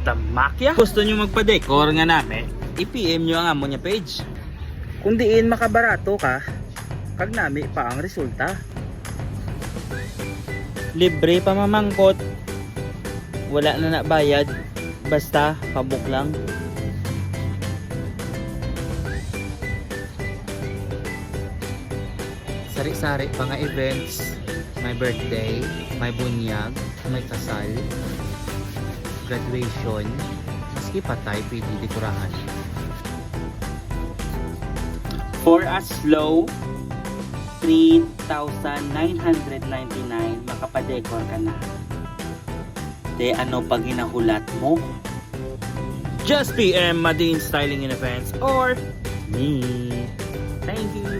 tamak ya. Gusto nyo magpa-decor nga namin, i-PM nyo ang amo niya page. Kung diin makabarato ka, kag nami pa ang resulta. Libre pa mamangkot, wala na bayad, basta pabuk lang. Sari-sari pa nga events, may birthday, may bunyag, may kasal, graduation, maski patay pwede dekurahan. For as low 3,999 makapadekor ka na. De ano pag hinahulat mo? Just PM Madin Styling and Events or me. Thank you.